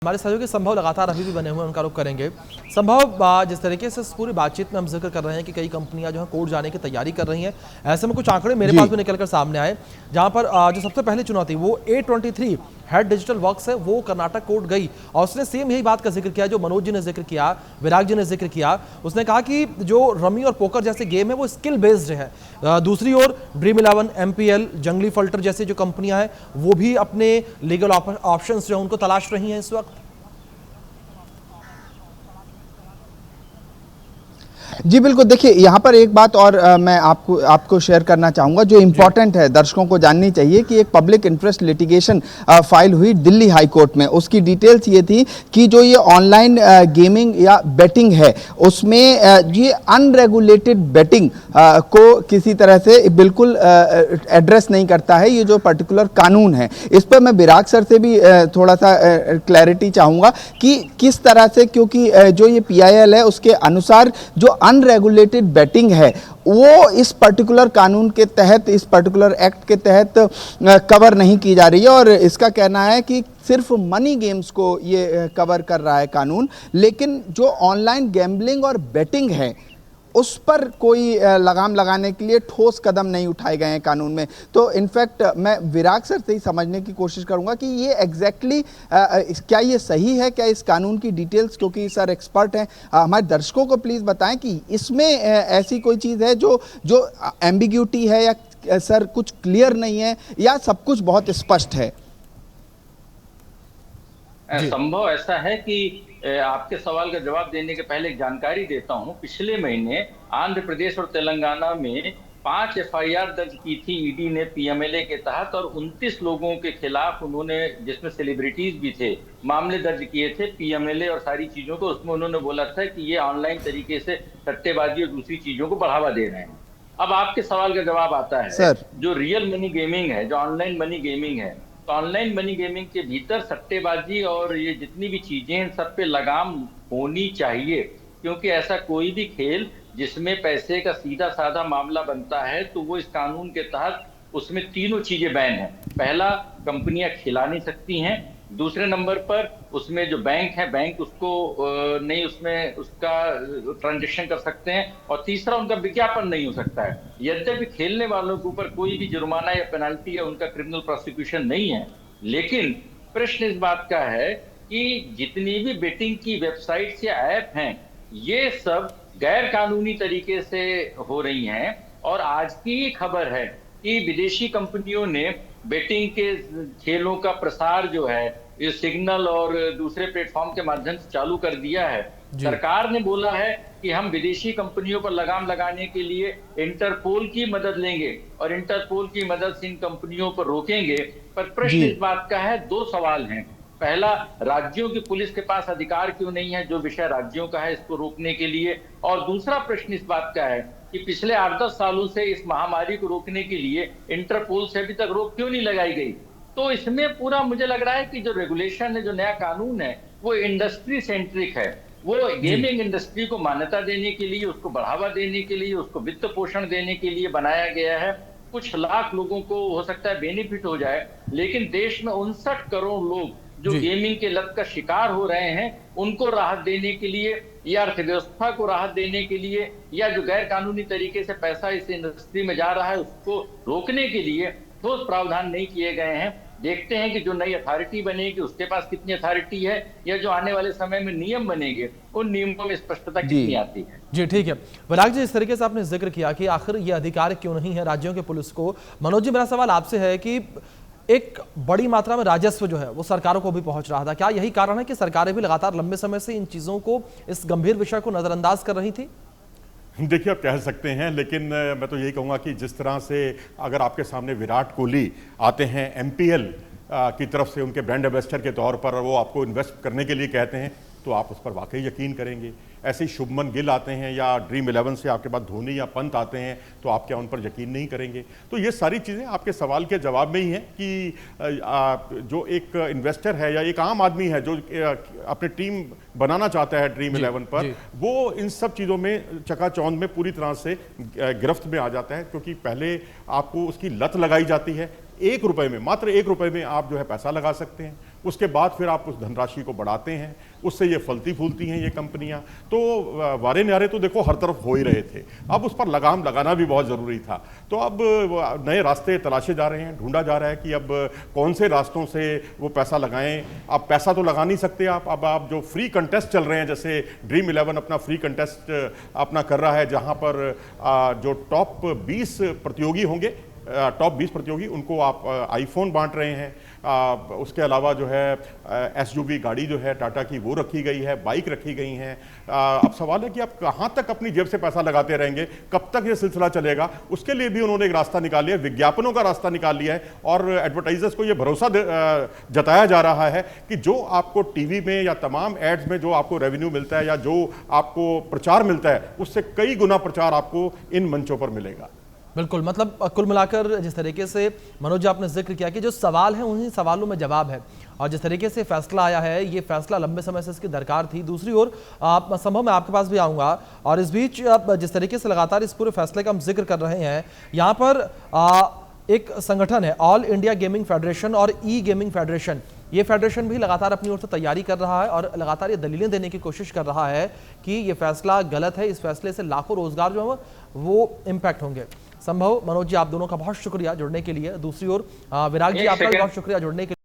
हमारे सहयोगी संभव लगातार अभी भी बने हुए हैं, उनका रुख करेंगे। संभव, जिस तरीके से इस पूरी बातचीत में हम जिक्र कर रहे हैं कि कई कंपनियां जो है कोर्ट जाने की तैयारी कर रही हैं, ऐसे में कुछ आंकड़े मेरे पास भी निकलकर सामने आए, जहां पर जो सबसे पहली चुनौती वो A23 हेड डिजिटल वर्क्स है, वो कर्नाटक कोर्ट गई और उसने सेम यही बात का जिक्र किया जो मनोज जी ने जिक्र किया, विराग जी ने जिक्र किया। उसने कहा कि जो रमी और पोकर जैसे गेम है वो स्किल बेस्ड है। दूसरी ओर ड्रीम11, MPL, जंगली फल्टर जैसी जो कंपनियां हैं वो भी अपने लीगल ऑप्शंस जो है उनको तलाश रही हैं इस वक्त। जी बिल्कुल, देखिए यहाँ पर एक बात और मैं आपको शेयर करना चाहूँगा जो इम्पॉर्टेंट है, दर्शकों को जाननी चाहिए कि एक पब्लिक इंटरेस्ट लिटिगेशन फाइल हुई दिल्ली हाई कोर्ट में। उसकी डिटेल्स ये थी कि जो ये ऑनलाइन गेमिंग या बेटिंग है उसमें ये अनरेगुलेटेड बेटिंग को किसी तरह से बिल्कुल एड्रेस नहीं करता है ये जो पर्टिकुलर कानून है। इस पर मैं विराग सर से भी थोड़ा सा क्लैरिटी चाहूँगा कि किस तरह से, क्योंकि जो ये PIL है उसके अनुसार जो अनरेगुलेटेड बेटिंग है वो इस पर्टिकुलर कानून के तहत, इस पर्टिकुलर एक्ट के तहत कवर नहीं की जा रही है और इसका कहना है कि सिर्फ मनी गेम्स को ये कवर कर रहा है कानून, लेकिन जो ऑनलाइन गैम्बलिंग और बेटिंग है उस पर कोई लगाम लगाने के लिए ठोस कदम नहीं उठाए गए हैं कानून में। तो इनफैक्ट मैं विराग सर से ही समझने की कोशिश करूंगा कि ये एग्जैक्टली क्या ये सही है, क्या इस कानून की डिटेल्स, क्योंकि सर एक्सपर्ट हैं, हमारे दर्शकों को प्लीज़ बताएं कि इसमें ऐसी कोई चीज़ है जो एम्बिग्यूटी है या सर कुछ क्लियर नहीं है या सब कुछ बहुत स्पष्ट है। संभव ऐसा है कि आपके सवाल का जवाब देने के पहले एक जानकारी देता हूं। पिछले महीने आंध्र प्रदेश और तेलंगाना में 5 FIR दर्ज की थी ईडी ने PMLA के तहत और 29 लोगों के खिलाफ उन्होंने, जिसमें सेलिब्रिटीज भी थे, मामले दर्ज किए थे PMLA और सारी चीजों को। उसमें उन्होंने बोला था कि ये ऑनलाइन तरीके से सट्टेबाजी और दूसरी चीजों को बढ़ावा दे रहे हैं। अब आपके सवाल का जवाब आता है सर, जो रियल मनी गेमिंग है, जो ऑनलाइन मनी गेमिंग है, तो ऑनलाइन मनी गेमिंग के भीतर सट्टेबाजी और ये जितनी भी चीजें हैं सब पे लगाम होनी चाहिए, क्योंकि ऐसा कोई भी खेल जिसमें पैसे का सीधा साधा मामला बनता है तो वो इस कानून के तहत उसमें तीनों चीजें बैन है। पहला, कंपनियां खिला नहीं सकती हैं। दूसरे नंबर पर उसमें जो बैंक है, बैंक उसको नहीं, उसमें उसका ट्रांजेक्शन कर सकते हैं। और तीसरा, उनका विज्ञापन नहीं हो सकता है। यद्यपि खेलने वालों के ऊपर कोई भी जुर्माना या पेनल्टी या उनका क्रिमिनल प्रोसिक्यूशन नहीं है, लेकिन प्रश्न इस बात का है कि जितनी भी बेटिंग की वेबसाइट्स या ऐप हैं ये सब गैर कानूनी तरीके से हो रही हैं। और आज की खबर है कि विदेशी कंपनियों ने बेटिंग के खेलों का प्रसार जो है ये सिग्नल और दूसरे प्लेटफॉर्म के माध्यम से चालू कर दिया है। सरकार ने बोला है कि हम विदेशी कंपनियों पर लगाम लगाने के लिए इंटरपोल की मदद लेंगे और इंटरपोल की मदद से इन कंपनियों पर रोकेंगे। पर प्रश्न इस बात का है, दो सवाल हैं। पहला, राज्यों की पुलिस के पास अधिकार क्यों नहीं है, जो विषय राज्यों का है, इसको रोकने के लिए। और दूसरा प्रश्न इस बात का है कि पिछले 8-10 सालों से इस महामारी को रोकने के लिए इंटरपोल से अभी तक रोक क्यों नहीं लगाई गई। तो इसमें पूरा मुझे लग रहा है कि जो रेगुलेशन है, जो नया कानून है, वो इंडस्ट्री सेंट्रिक है। वो गेमिंग इंडस्ट्री को मान्यता देने के लिए, उसको बढ़ावा देने के लिए, उसको वित्त पोषण देने के लिए बनाया गया है। कुछ लाख लोगों को हो सकता है बेनिफिट हो जाए, लेकिन देश में 59 करोड़ लोग जो गेमिंग के लत का शिकार हो रहे हैं उनको राहत देने के लिए या अर्थव्यवस्था को राहत देने के लिए या जो गैर कानूनी तरीके से पैसा इस इंडस्ट्री में जा रहा है उसको रोकने के लिए ठोस प्रावधान नहीं किए गए हैं। देखते हैं कि जो नई अथॉरिटी बनेगी उसके पास कितनी अथॉरिटी है या जो आने वाले समय में नियम बनेंगे उन नियमों में स्पष्टता कितनी आती है। जी ठीक है विराग जी, इस तरीके से आपने जिक्र किया कि आखिर ये अधिकार क्यों नहीं है राज्यों के पुलिस को। मनोज जी, मेरा सवाल आपसे है कि एक बड़ी मात्रा में राजस्व जो है वो सरकारों को भी पहुंच रहा था, क्या यही कारण है कि सरकारें भी लगातार लंबे समय से इन चीजों को, इस गंभीर विषय को नजरअंदाज कर रही थी? देखिए, आप कह सकते हैं, लेकिन मैं तो यही कहूँगा कि जिस तरह से अगर आपके सामने विराट कोहली आते हैं MPL की तरफ से उनके ब्रांड एम्बेसडर के तौर पर, और वो आपको इन्वेस्ट करने के लिए कहते हैं तो आप उस पर वाकई यकीन करेंगे। ऐसे ही शुभमन गिल आते हैं या Dream11 से आपके पास धोनी या पंत आते हैं तो आप क्या उन पर यकीन नहीं करेंगे? तो ये सारी चीज़ें आपके सवाल के जवाब में ही हैं कि जो एक इन्वेस्टर है या एक आम आदमी है जो अपनी टीम बनाना चाहता है Dream11 पर, वो इन सब चीज़ों में चकाचौंध में पूरी तरह से गिरफ्त में आ जाता है, क्योंकि पहले आपको उसकी लत लगाई जाती है। 1 रुपए में, मात्र 1 रुपए में आप जो है पैसा लगा सकते हैं उसके बाद फिर आप उस धनराशि को बढ़ाते हैं, उससे ये फलती फूलती हैं ये कंपनियां। तो वारे न्यारे तो देखो हर तरफ हो ही रहे थे, अब उस पर लगाम लगाना भी बहुत ज़रूरी था। तो अब नए रास्ते तलाशे जा रहे हैं, ढूंढा जा रहा है कि अब कौन से रास्तों से वो पैसा लगाएं। अब पैसा तो लगा नहीं सकते आप, अब आप जो फ्री कंटेस्ट चल रहे हैं, जैसे ड्रीम 11 अपना फ्री कंटेस्ट अपना कर रहा है, जहां पर जो टॉप 20 प्रतियोगी होंगे, टॉप 20 प्रतियोगी, उनको आप आईफोन बांट रहे हैं। उसके अलावा जो है एसयूवी गाड़ी जो है टाटा की वो रखी गई है, बाइक रखी गई हैं। अब सवाल है कि आप कहाँ तक अपनी जेब से पैसा लगाते रहेंगे, कब तक ये सिलसिला चलेगा। उसके लिए भी उन्होंने एक रास्ता निकाल लिया, विज्ञापनों का रास्ता निकाल लिया है, और एडवर्टाइजर्स को ये भरोसा जताया जा रहा है कि जो आपको टीवी में या तमाम एड्स में जो आपको रेवेन्यू मिलता है या जो आपको प्रचार मिलता है, उससे कई गुना प्रचार आपको इन मंचों पर मिलेगा। बिल्कुल, मतलब कुल मिलाकर जिस तरीके से मनोज जी आपने जिक्र किया कि जो सवाल हैं उन्हीं सवालों में जवाब है, और जिस तरीके से फैसला आया है, ये फैसला लंबे समय से इसकी दरकार थी। दूसरी ओर संभव मैं आपके पास भी आऊँगा, और इस बीच जिस तरीके से लगातार इस पूरे फैसले का हम जिक्र कर रहे हैं, यहाँ पर एक संगठन है ऑल इंडिया गेमिंग फेडरेशन और ई गेमिंग फेडरेशन। ये फेडरेशन भी लगातार अपनी ओर से तैयारी कर रहा है और लगातार ये दलीलें देने की कोशिश कर रहा है कि ये फैसला गलत है, इस फैसले से लाखों रोजगार जो है वो इम्पैक्ट होंगे। संभव मनोज जी, आप दोनों का बहुत शुक्रिया जुड़ने के लिए। दूसरी ओर विराग जी, आपका भी बहुत शुक्रिया जुड़ने के लिए।